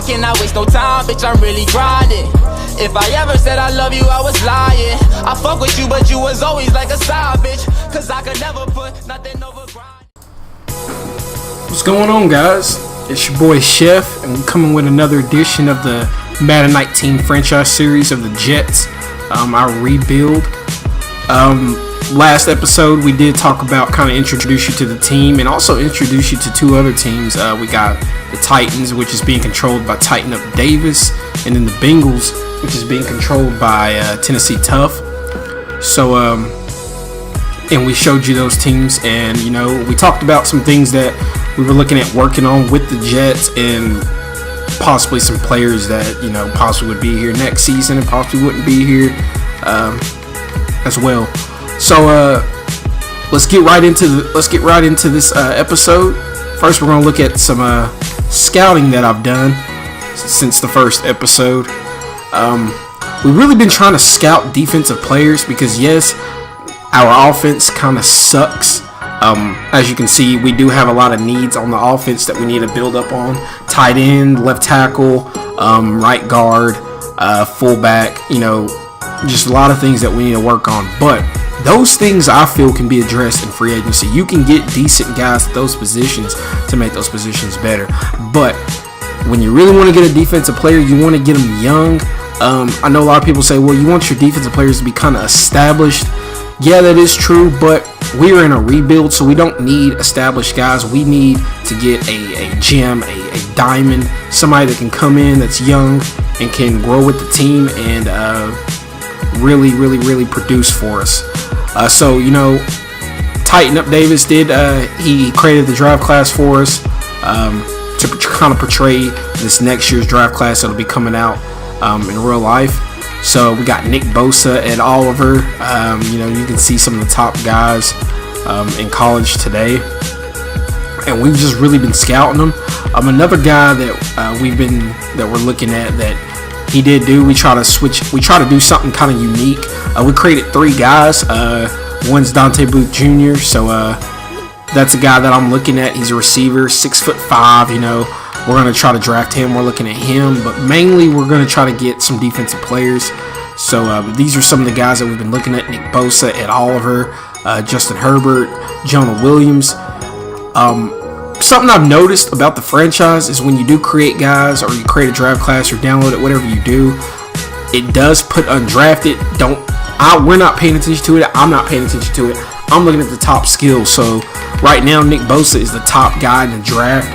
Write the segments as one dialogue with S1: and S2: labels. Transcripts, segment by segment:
S1: cannot waste no time, bitch, I'm really grinding. If I ever said I love you, I was lying. I fuck with you, but you was always like a side bitch, cause I could never put nothing over grind.
S2: What's going on, guys? It's your boy Chef, and we're coming with another edition of the Madden 19 franchise series of the Jets, our rebuild. Last episode we did talk about, kind of introduce you to the team and also introduce you to two other teams. We got the Titans, which is being controlled by Tighten Up Davis, and then the Bengals, which is being controlled by Tennessee Tough. So and we showed you those teams, and you know, we talked about some things that we were looking at working on with the Jets, and possibly some players that, you know, possibly would be here next season and possibly wouldn't be here as well. So let's get right into this episode. First, we're gonna look at some scouting that I've done since the first episode. We've really been trying to scout defensive players because, yes, our offense kind of sucks. As you can see, we do have a lot of needs on the offense that we need to build up on. Tight end, left tackle, right guard, fullback, you know, just a lot of things that we need to work on. But those things I feel can be addressed in free agency. You can get decent guys at those positions to make those positions better. But when you really want to get a defensive player, you want to get them young. I know a lot of people say, well, you want your defensive players to be kind of established. Yeah, that is true, but we're in a rebuild, so we don't need established guys. We need to get a gem, a diamond, somebody that can come in that's young and can grow with the team and really produce for us. So, you know, Tighten Up Davis did, he created the draft class for us to kind of portray this next year's draft class that'll be coming out in real life. So we got Nick Bosa and Oliver. You know, you can see some of the top guys in college today, and we've just really been scouting them. Another guy that we're looking at that he did do. We try to do something kind of unique. We created three guys. One's Dante Booth Jr. So that's a guy that I'm looking at. He's a receiver, 6'5". You know, we're going to try to draft him. We're looking at him, but mainly we're going to try to get some defensive players. So these are some of the guys that we've been looking at: Nick Bosa, Ed Oliver, Justin Herbert, Jonah Williams. Something I've noticed about the franchise is when you do create guys, or you create a draft class or download it, whatever you do, it does put undrafted. We're not paying attention to it. I'm not paying attention to it. I'm looking at the top skills. So right now, Nick Bosa is the top guy in the draft.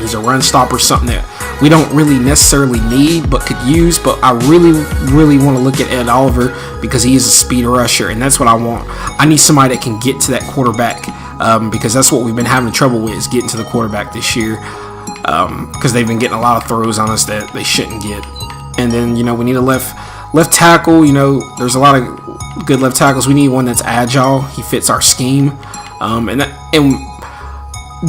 S2: He's a run stopper, something that we don't really necessarily need but could use. But I really want to look at Ed Oliver because he is a speed rusher, and that's what I want. I need somebody that can get to that quarterback because that's what we've been having trouble with, is getting to the quarterback this year because they've been getting a lot of throws on us that they shouldn't get. And then, you know, we need a left tackle. You know, there's a lot of good left tackles. We need one that's agile. He fits our scheme. And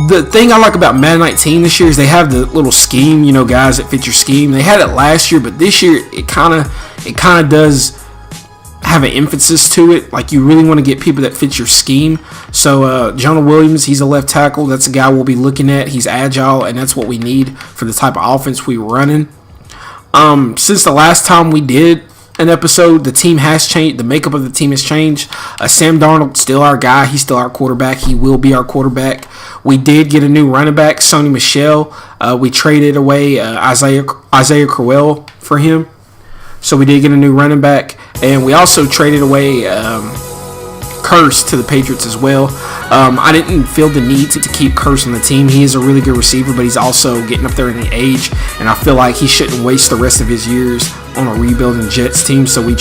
S2: the thing I like about Madden 19 this year is they have the little scheme, you know, guys that fit your scheme. They had it last year, but this year it kind of does have an emphasis to it. Like, you really want to get people that fit your scheme. So Jonah Williams, he's a left tackle. That's a guy we'll be looking at. He's agile, and that's what we need for the type of offense we're running. Since the last time we did an episode, the team has changed. The makeup of the team has changed. Sam Darnold, still our guy. He's still our quarterback. He will be our quarterback. We did get a new running back, Sony Michel. We traded away Isaiah Crowell for him. So we did get a new running back. And we also traded away Curse to the Patriots as well. I didn't feel the need to keep Curse on the team. He is a really good receiver, but he's also getting up there in the age, and I feel like he shouldn't waste the rest of his years on a rebuilding Jets team. So we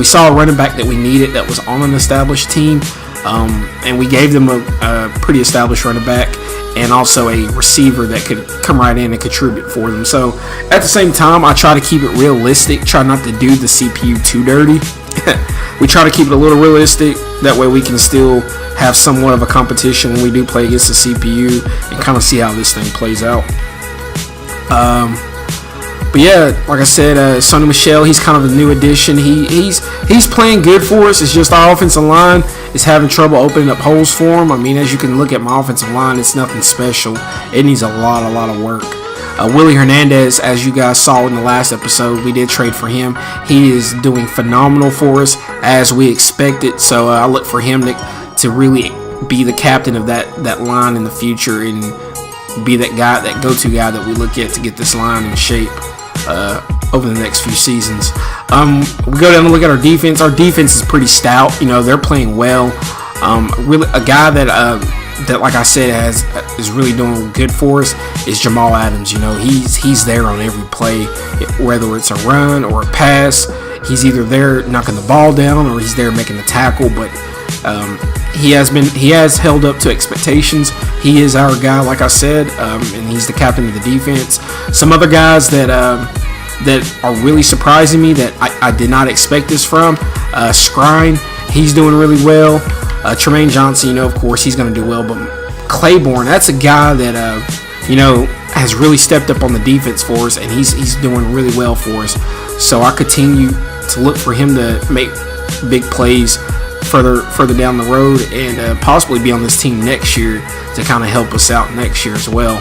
S2: saw a running back that we needed that was on an established team, and we gave them a pretty established running back and also a receiver that could come right in and contribute for them. So at the same time, I try to keep it realistic, try not to do the CPU too dirty. We try to keep it a little realistic. That way we can still have somewhat of a competition when we do play against the CPU and kind of see how this thing plays out. But yeah, like I said, Sony Michel, he's kind of the new addition. He's playing good for us. It's just our offensive line is having trouble opening up holes for him. I mean, as you can look at my offensive line, it's nothing special. It needs a lot of work. Willie Hernandez, as you guys saw in the last episode, we did trade for him. He is doing phenomenal for us as we expected. So I look for him to really be the captain of that line in the future and be that guy, that go-to guy that we look at to get this line in shape over the next few seasons. We go down and look at our defense. Our defense is pretty stout. You know, they're playing well. Really, a guy that like I said is really doing good for us is Jamal Adams. You know, he's there on every play, whether it's a run or a pass. He's either there knocking the ball down or he's there making the tackle. But he has held up to expectations. He is our guy, like I said, and he's the captain of the defense. Some other guys that are really surprising me that I did not expect this from. Scrine, he's doing really well. Tremaine Johnson, you know, of course, he's going to do well. But Claiborne, that's a guy that, you know, has really stepped up on the defense for us, and he's doing really well for us. So I continue to look for him to make big plays further down the road and possibly be on this team next year to kind of help us out next year as well.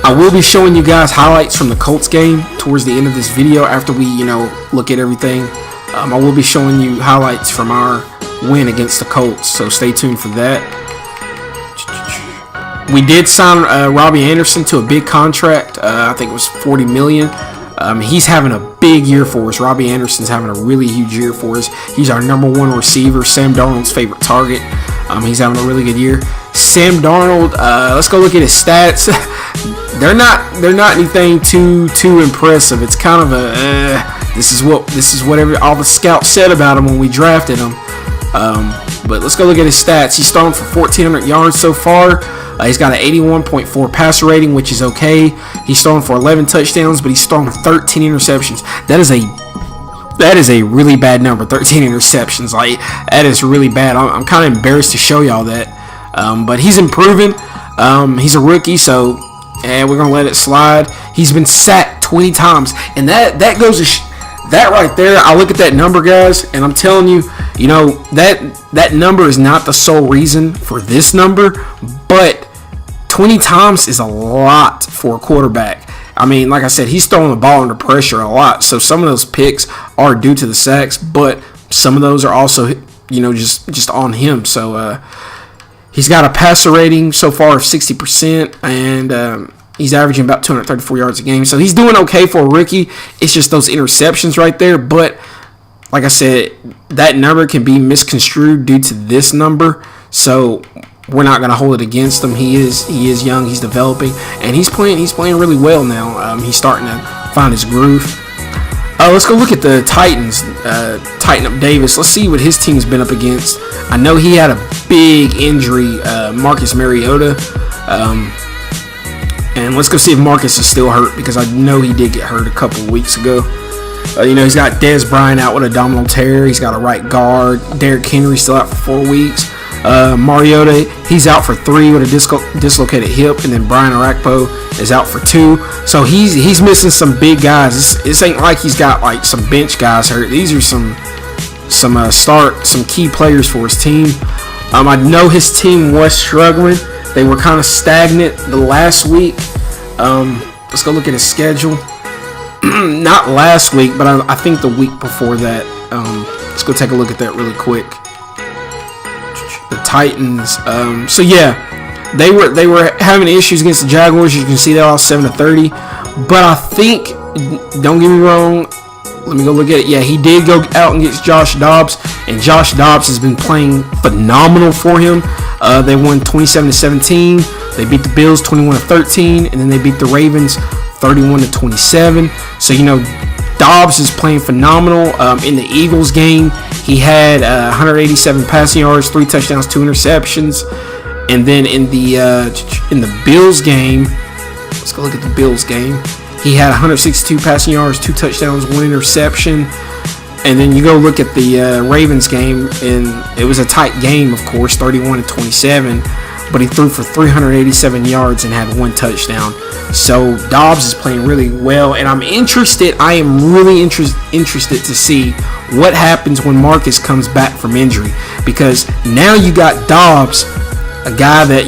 S2: I will be showing you guys highlights from the Colts game towards the end of this video after we, you know, look at everything. I will be showing you highlights from our win against the Colts, so stay tuned for that. We did sign Robbie Anderson to a big contract. I think it was $40 million. He's having a big year for us. Robbie Anderson's having a really huge year for us. He's our #1 receiver, Sam Darnold's favorite target. He's having a really good year. Sam Darnold, let's go look at his stats. They're not anything too impressive. It's kind of a this is what all the scouts said about him when we drafted him. But let's go look at his stats. He's thrown for 1,400 yards so far. He's got an 81.4 passer rating, which is okay. He's thrown for 11 touchdowns, but he's thrown 13 interceptions. That is a really bad number, 13 interceptions. Like, that is really bad. I'm kind of embarrassed to show y'all that. But he's improving. He's a rookie, so we're going to let it slide. He's been sacked 20 times, and that goes to that right there. I look at that number, guys, and I'm telling you, you know, that number is not the sole reason for this number, but 20 times is a lot for a quarterback. I mean, like I said, he's throwing the ball under pressure a lot, so some of those picks are due to the sacks, but some of those are also, you know, just on him. So he's got a passer rating so far of 60%, and he's averaging about 234 yards a game. So he's doing okay for a rookie. It's just those interceptions right there. But like I said, that number can be misconstrued due to this number. So we're not going to hold it against him. He is young. He's developing, and he's playing really well now. He's starting to find his groove. Let's go look at the Titans. Tighten up Davis. Let's see what his team's been up against. I know he had a big injury, Marcus Mariota. And let's go see if Marcus is still hurt, because I know he did get hurt a couple of weeks ago. You know, he's got Dez Bryant out with a abdominal tear. He's got a right guard. Derrick Henry still out for 4 weeks. Mariota, he's out for 3 with a dislocated hip, and then Brian Orakpo is out for 2. So he's missing some big guys. This ain't like he's got like some bench guys hurt. These are some key players for his team. I know his team was struggling. They were kind of stagnant the last week. Let's go look at his schedule. Not last week, but I think the week before that. Let's go take a look at that really quick. The Titans. So yeah, they were having issues against the Jaguars. You can see they lost 7-30. But I think, don't get me wrong, let me go look at it. Yeah, he did go out and get Josh Dobbs, and Josh Dobbs has been playing phenomenal for him. They won 27-17. They beat the Bills 21-13, and then they beat the Ravens 31-27. So, you know, Dobbs is playing phenomenal. In the Eagles game, he had 187 passing yards, 3 touchdowns, 2 interceptions. And then in the Bills game, let's go look at the Bills game. He had 162 passing yards, 2 touchdowns, 1 interception. And then you go look at the Ravens game, and it was a tight game, of course, 31-27. But he threw for 387 yards and had 1 touchdown. So Dobbs is playing really well, and I'm interested. I am really interested to see what happens when Marcus comes back from injury, because now you got Dobbs a guy that,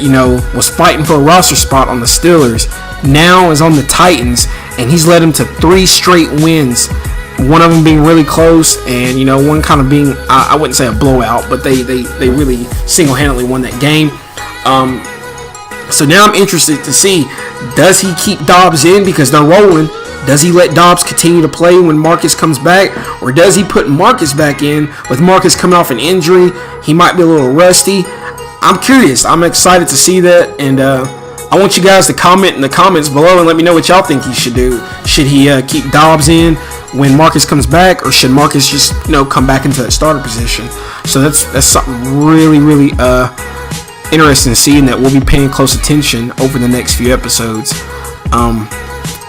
S2: was fighting for a roster spot on the Steelers, now is on the Titans, and he's led them to 3 straight wins. One of them being really close, and one kind of being, I wouldn't say a blowout, but they really single-handedly won that game. So now I'm interested to see, does he keep Dobbs in because they're rolling? Does he let Dobbs continue to play when Marcus comes back, or does he put Marcus back in with Marcus coming off an injury? He might be a little rusty. I'm curious. I'm excited to see that, and I want you guys to comment in the comments below and let me know what y'all think he should do. Should he keep Dobbs in when Marcus comes back, or should Marcus just come back into that starter position? So that's something really interesting to see, and that we'll be paying close attention over the next few episodes.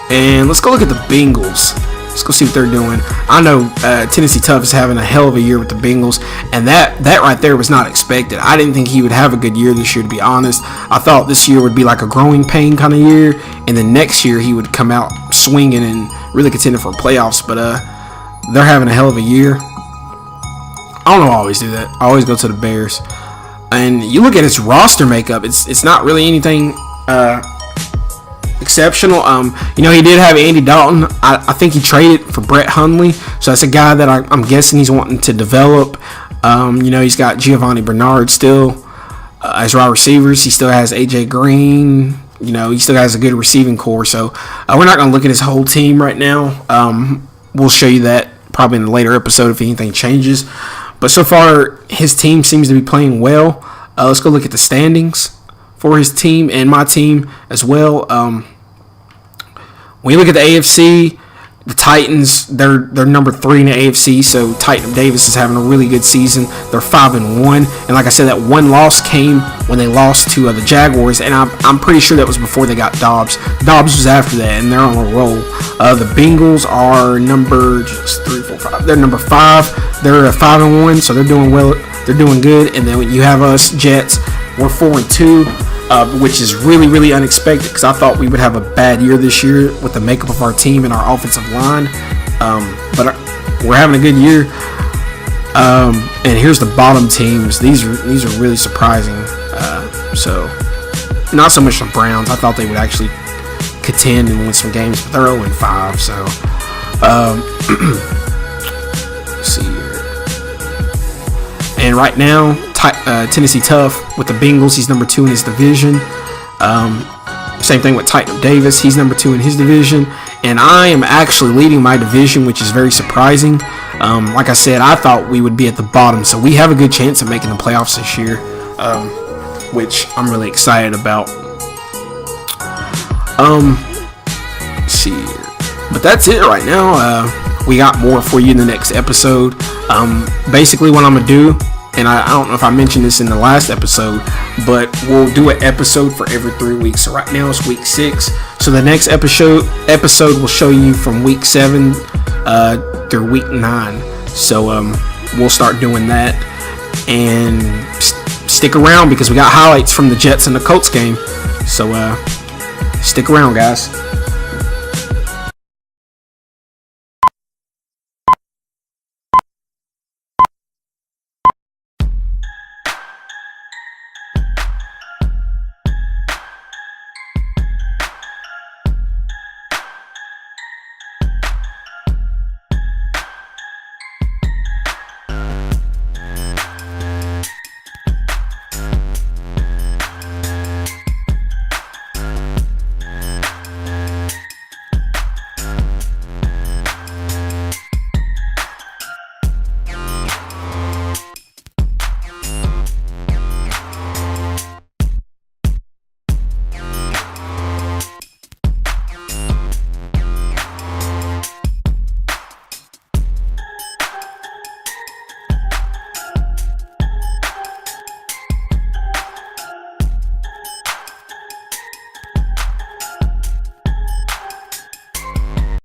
S2: And let's go look at the Bengals. Let's go see what they're doing. I know Tennessee Tough is having a hell of a year with the Bengals, and that right there was not expected. I didn't think he would have a good year this year, to be honest. I thought this year would be like a growing pain kind of year, and then next year he would come out swinging and really contending for playoffs. But they're having a hell of a year. I don't know. I always do that. I always go to the Bears. And you look at his roster makeup. It's not really anything exceptional. He did have Andy Dalton. I think he traded for Brett Hundley, so that's a guy that I'm guessing he's wanting to develop. He's got Giovanni Bernard still as wide receivers. He still has AJ Green. He still has a good receiving core. So we're not going to look at his whole team right now. We'll show you that probably in a later episode if anything changes. But so far, his team seems to be playing well. Let's go look at the standings for his team and my team as well. When you look at the AFC, the Titans, they're number 3 in the AFC, so Titan Davis is having a really good season. They're 5-1, and like I said, that one loss came when they lost to the Jaguars, and I'm pretty sure that was before they got Dobbs. Dobbs was after that, and they're on a roll. The Bengals are number 5. They're number 5. They're 5-1, so they're doing well. They're doing good. And then when you have us Jets, we're 4-2. Which is really unexpected because I thought we would have a bad year this year with the makeup of our team and our offensive line. But we're having a good year. And here's the bottom teams. These are really surprising. So not so much the Browns. I thought they would actually contend and win some games, but they're 0-5. So let's see here. And right now, Tennessee Tough with the Bengals, he's number 2 in his division. Same thing with Titan Davis, he's number 2 in his division. And I am actually leading my division, which is very surprising. Like I said, I thought we would be at the bottom, so we have a good chance of making the playoffs this year, which I'm really excited about. Let's see here. But that's it right now. We got more for you in the next episode. Basically what I'm going to do, and I don't know if I mentioned this in the last episode, but we'll do an episode for every 3 weeks. So right now it's week 6. So the next episode will show you from week 7 through week 9. So we'll start doing that. And stick around because we got highlights from the Jets and the Colts game. So stick around, guys.